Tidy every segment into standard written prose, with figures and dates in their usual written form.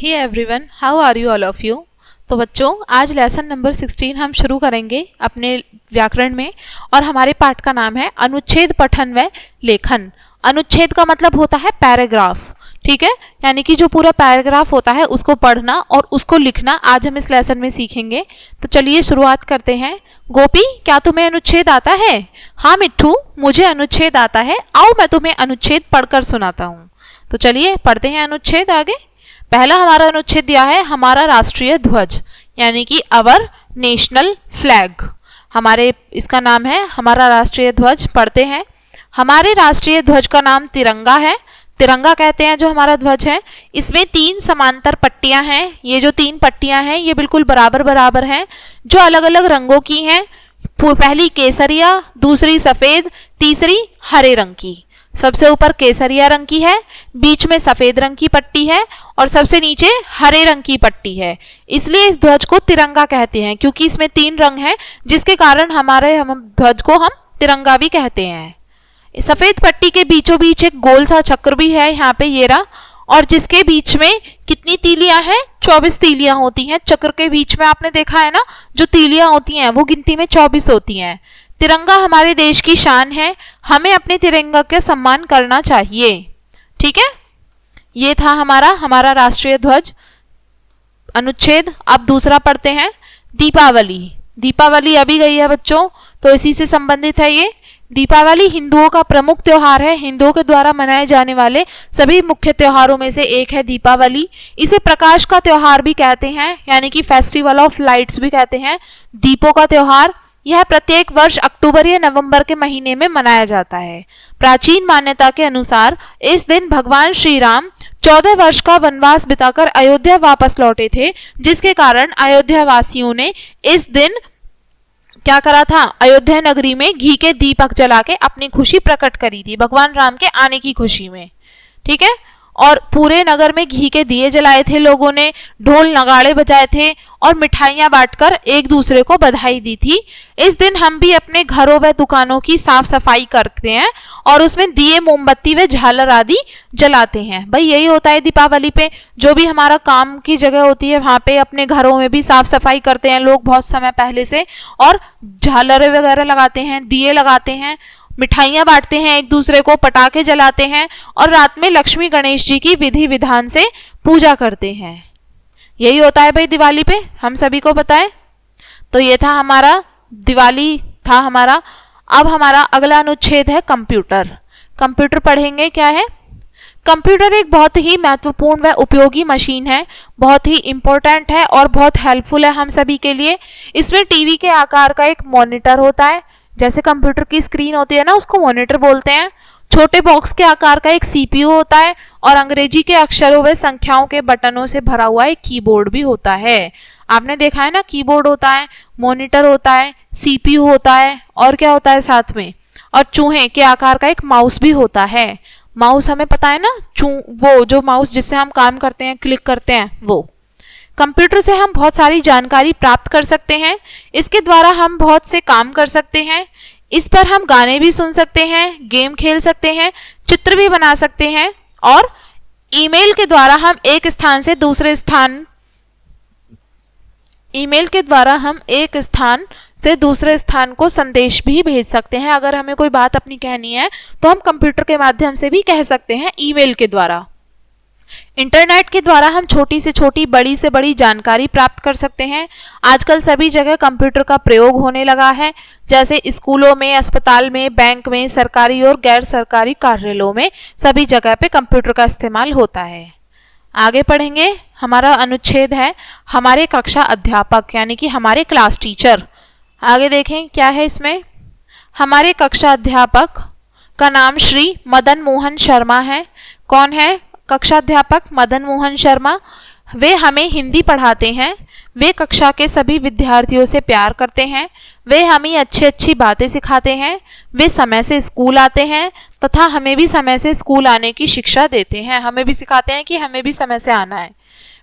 Hey everyone, how are you all of you. तो बच्चों, आज लेसन नंबर 16 हम शुरू करेंगे अपने व्याकरण में और हमारे पाठ का नाम है अनुच्छेद पठन व लेखन। अनुच्छेद का मतलब होता है पैराग्राफ, ठीक है, यानी कि जो पूरा पैराग्राफ होता है उसको पढ़ना और उसको लिखना आज हम इस लेसन में सीखेंगे। तो चलिए शुरुआत करते हैं। गोपी, क्या तुम्हें अनुच्छेद आता है? हाँ मिट्ठू, मुझे अनुच्छेद आता है। आओ मैं तुम्हें अनुच्छेद पढ़कर सुनाता हूँ। तो चलिए पढ़ते हैं अनुच्छेद आगे। पहला हमारा अनुच्छेद दिया है हमारा राष्ट्रीय ध्वज, यानी कि अवर नेशनल फ्लैग। हमारे इसका नाम है हमारा राष्ट्रीय ध्वज। पढ़ते हैं। हमारे राष्ट्रीय ध्वज का नाम तिरंगा है। तिरंगा कहते हैं जो हमारा ध्वज है। इसमें 3 समांतर पट्टियां हैं। ये जो 3 पट्टियां हैं ये बिल्कुल बराबर बराबर हैं, जो अलग अलग रंगों की हैं। पहली केसरिया, दूसरी सफेद, तीसरी हरे रंग की। सबसे ऊपर केसरिया रंग की है, बीच में सफेद रंग की पट्टी है और सबसे नीचे हरे रंग की पट्टी है। इसलिए इस ध्वज को तिरंगा कहते हैं, क्योंकि इसमें 3 रंग हैं, जिसके कारण हम ध्वज को हम तिरंगा भी कहते हैं। सफेद पट्टी के बीचों बीच एक गोल सा चक्र भी है यहाँ पे, ये रहा, और जिसके बीच में कितनी तीलियां हैं? 24 तीलियां होती हैं। चक्र के बीच में आपने देखा है ना, जो तीलियां होती हैं वो गिनती में 24 होती हैं। तिरंगा हमारे देश की शान है, हमें अपने तिरंगा का सम्मान करना चाहिए। ठीक है, ये था हमारा राष्ट्रीय ध्वज अनुच्छेद। अब दूसरा पढ़ते हैं। दीपावली। दीपावली अभी गई है बच्चों, तो इसी से संबंधित है ये। दीपावली हिंदुओं का प्रमुख त्योहार है। हिंदुओं के द्वारा मनाए जाने वाले सभी मुख्य त्योहारों में से एक है दीपावली। इसे प्रकाश का त्योहार भी कहते हैं, यानी कि फेस्टिवल ऑफ लाइट्स भी कहते हैं। दीपों का त्योहार यह प्रत्येक वर्ष अक्टूबर या नवंबर के महीने में मनाया जाता है। प्राचीन मान्यता के अनुसार इस दिन भगवान श्री राम 14 वर्ष का वनवास बिताकर अयोध्या वापस लौटे थे, जिसके कारण अयोध्या वासियों ने इस दिन क्या करा था? अयोध्या नगरी में घी के दीपक जला के अपनी खुशी प्रकट करी थी, भगवान राम के आने की खुशी में। ठीक है, और पूरे नगर में घी के दिए जलाए थे लोगों ने, ढोल नगाड़े बजाए थे और मिठाइयां बांटकर एक दूसरे को बधाई दी थी। इस दिन हम भी अपने घरों व दुकानों की साफ सफाई करते हैं और उसमें दिए, मोमबत्ती व झालर आदि जलाते हैं। भाई यही होता है दीपावली पे, जो भी हमारा काम की जगह होती है वहां पे अपने घरों में भी साफ सफाई करते हैं लोग बहुत समय पहले से, और झालरें वगैरह लगाते हैं, दिए लगाते हैं, मिठाइयां बांटते हैं एक दूसरे को, पटाखे जलाते हैं और रात में लक्ष्मी गणेश जी की विधि विधान से पूजा करते हैं। यही होता है भाई दिवाली पे, हम सभी को पता है। तो ये था हमारा दिवाली था हमारा। अब हमारा अगला अनुच्छेद है कंप्यूटर। कंप्यूटर पढ़ेंगे। क्या है कंप्यूटर? एक बहुत ही महत्वपूर्ण व उपयोगी मशीन है, बहुत ही इंपॉर्टेंट है और बहुत हेल्पफुल है हम सभी के लिए। इसमें टीवी के आकार का एक मॉनिटर होता है, जैसे कंप्यूटर की स्क्रीन होती है ना, उसको मॉनिटर बोलते हैं। छोटे बॉक्स के आकार का एक सीपीयू होता है और अंग्रेजी के अक्षरों व संख्याओं के बटनों से भरा हुआ एक कीबोर्ड भी होता है। आपने देखा है ना, कीबोर्ड होता है, मॉनिटर होता है, सीपीयू होता है, और क्या होता है साथ में? और चूहे के आकार का एक माउस भी होता है। माउस हमें पता है ना, वो जो माउस जिससे हम काम करते हैं, क्लिक करते हैं, वो। कंप्यूटर से हम बहुत सारी जानकारी प्राप्त कर सकते हैं। इसके द्वारा हम बहुत से काम कर सकते हैं। इस पर हम गाने भी सुन सकते हैं, गेम खेल सकते हैं, चित्र भी बना सकते हैं, और ईमेल के द्वारा हम एक स्थान से दूसरे स्थान को संदेश भी भेज सकते हैं। अगर हमें कोई बात अपनी कहनी है तो हम कंप्यूटर के माध्यम से भी कह सकते हैं, ईमेल के द्वारा। इंटरनेट के द्वारा हम छोटी से छोटी, बड़ी से बड़ी जानकारी प्राप्त कर सकते हैं। आजकल सभी जगह कंप्यूटर का प्रयोग होने लगा है, जैसे स्कूलों में, अस्पताल में, बैंक में, सरकारी और गैर सरकारी कार्यालयों में, सभी जगह पे कंप्यूटर का इस्तेमाल होता है। आगे पढ़ेंगे। हमारा अनुच्छेद है हमारे कक्षा अध्यापक, यानी कि हमारे क्लास टीचर। आगे देखें क्या है इसमें। हमारे कक्षा अध्यापक का नाम श्री मदन मोहन शर्मा है। कौन है कक्षा अध्यापक? मदन मोहन शर्मा। वे हमें हिंदी पढ़ाते हैं। वे कक्षा के सभी विद्यार्थियों से प्यार करते हैं। वे हमें अच्छी अच्छी बातें सिखाते हैं। वे समय से स्कूल आते हैं तथा हमें भी समय से स्कूल आने की शिक्षा देते हैं। हमें भी सिखाते हैं कि हमें भी समय से आना है।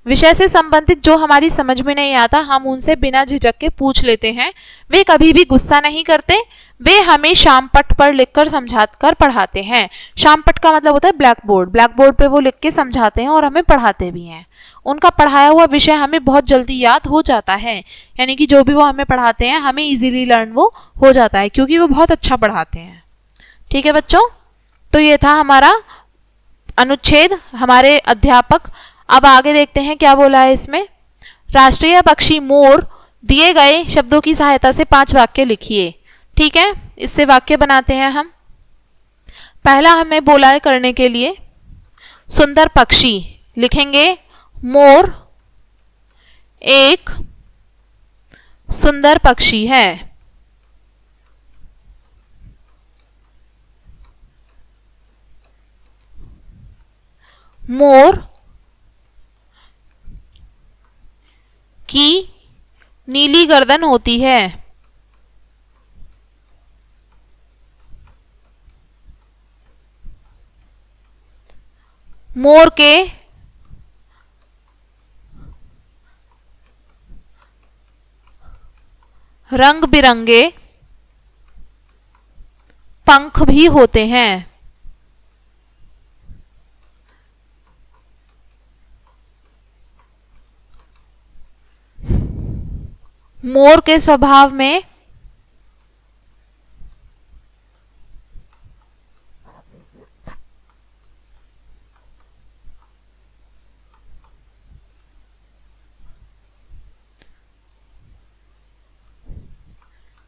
विषय से संबंधित जो हमारी समझ में नहीं आता, हम उनसे बिना झिझक के पूछ लेते हैं। वे कभी भी गुस्सा नहीं करते। वे हमें शाम पट पर लिखकर समझाकर पढ़ाते हैं। शाम पट का मतलब होता है ब्लैक बोर्ड। ब्लैक बोर्ड पे वो लिख के समझाते हैं और हमें पढ़ाते भी हैं। उनका पढ़ाया हुआ विषय हमें बहुत जल्दी याद हो जाता है, यानी कि जो भी वो हमें पढ़ाते हैं हमें इजीली लर्न वो हो जाता है, क्योंकि वो बहुत अच्छा पढ़ाते हैं। ठीक है बच्चों, तो ये था हमारा अनुच्छेद, हमारे अध्यापक। अब आगे देखते हैं क्या बोला है इसमें। राष्ट्रीय पक्षी मोर, दिए गए शब्दों की सहायता से 5 वाक्य लिखिए। ठीक है, इससे वाक्य बनाते हैं हम। पहला हमें बोला है करने के लिए, सुंदर पक्षी। लिखेंगे मोर एक सुंदर पक्षी है। मोर की नीली गर्दन होती है। मोर के रंग बिरंगे पंख भी होते हैं। मोर के स्वभाव में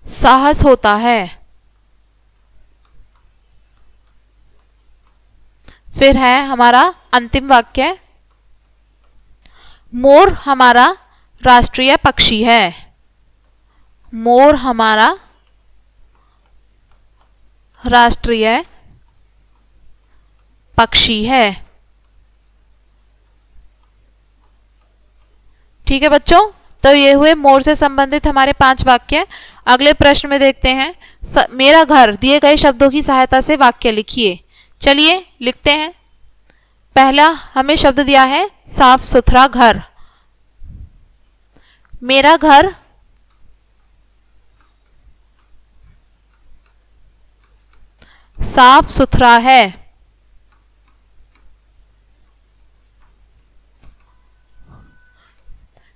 साहस होता है। फिर है हमारा अंतिम वाक्य, मोर हमारा राष्ट्रीय पक्षी है। मोर हमारा राष्ट्रीय पक्षी है। ठीक है बच्चों, तो ये हुए मोर से संबंधित हमारे 5 वाक्य। अगले प्रश्न में देखते हैं, मेरा घर, दिए गए शब्दों की सहायता से वाक्य लिखिए। चलिए लिखते हैं। पहला हमें शब्द दिया है साफ सुथरा घर। मेरा घर साफ सुथरा है।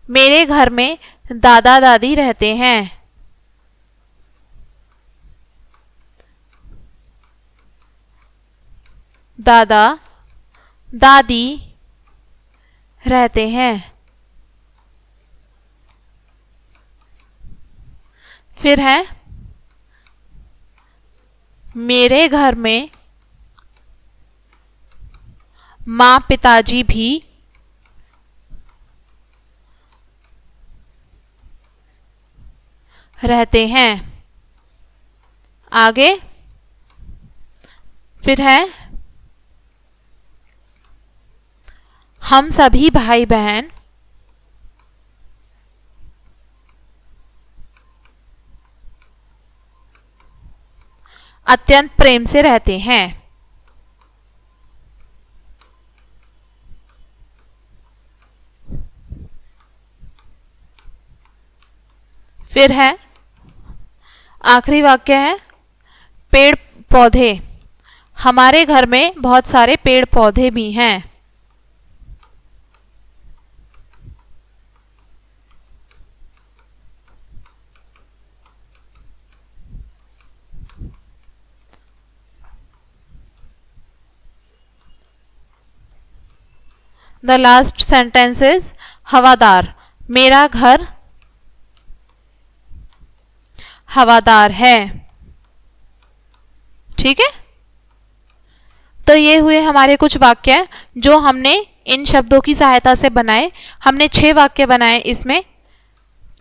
मेरे घर में दादा दादी रहते हैं। दादा दादी रहते हैं। फिर है, मेरे घर में माँ पिताजी भी रहते हैं। आगे फिर है, हम सभी भाई बहन अत्यंत प्रेम से रहते हैं। फिर है, आखिरी वाक्य है, पेड़ पौधे, हमारे घर में बहुत सारे पेड़ पौधे भी हैं। The last sentence is हवादार, मेरा घर हवादार है। ठीक है, तो ये हुए हमारे कुछ वाक्य जो हमने इन शब्दों की सहायता से बनाए। हमने 6 वाक्य बनाए इसमें।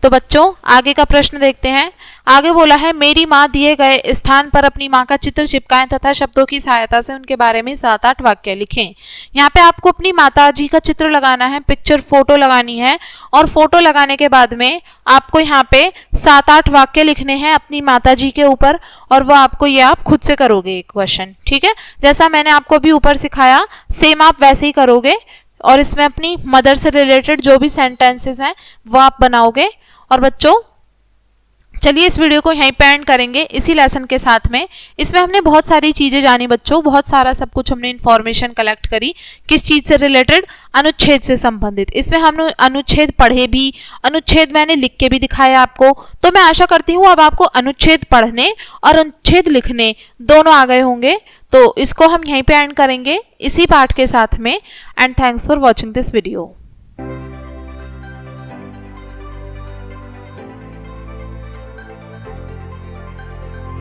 तो बच्चों आगे का प्रश्न देखते हैं। आगे बोला है, मेरी माँ दिए गए स्थान पर अपनी माँ का चित्र चिपकाएं तथा शब्दों की सहायता से उनके बारे में 7-8 वाक्य लिखें। यहाँ पे आपको अपनी माता जी का चित्र लगाना है, पिक्चर फोटो लगानी है, और फोटो लगाने के बाद में आपको यहाँ पे 7-8 वाक्य लिखने हैं अपनी माता जी के ऊपर, और वो आपको ये आप खुद से करोगे एक क्वेश्चन। ठीक है, जैसा मैंने आपको अभी ऊपर सिखाया सेम आप वैसे ही करोगे, और इसमें अपनी मदर से रिलेटेड जो भी सेंटेंसेस हैं वो आप बनाओगे। और बच्चों चलिए इस वीडियो को यहीं पे एंड करेंगे इसी लेसन के साथ में। इसमें हमने बहुत सारी चीज़ें जानी बच्चों, बहुत सारा सब कुछ हमने इन्फॉर्मेशन कलेक्ट करी। किस चीज़ से रिलेटेड? अनुच्छेद से संबंधित। इसमें हमने अनुच्छेद पढ़े भी, अनुच्छेद मैंने लिख के भी दिखाया आपको। तो मैं आशा करती हूँ अब आपको अनुच्छेद पढ़ने और अनुच्छेद लिखने दोनों आ गए होंगे। तो इसको हम यहीं पे एंड करेंगे इसी पार्ट के साथ में। And thanks for watching this video.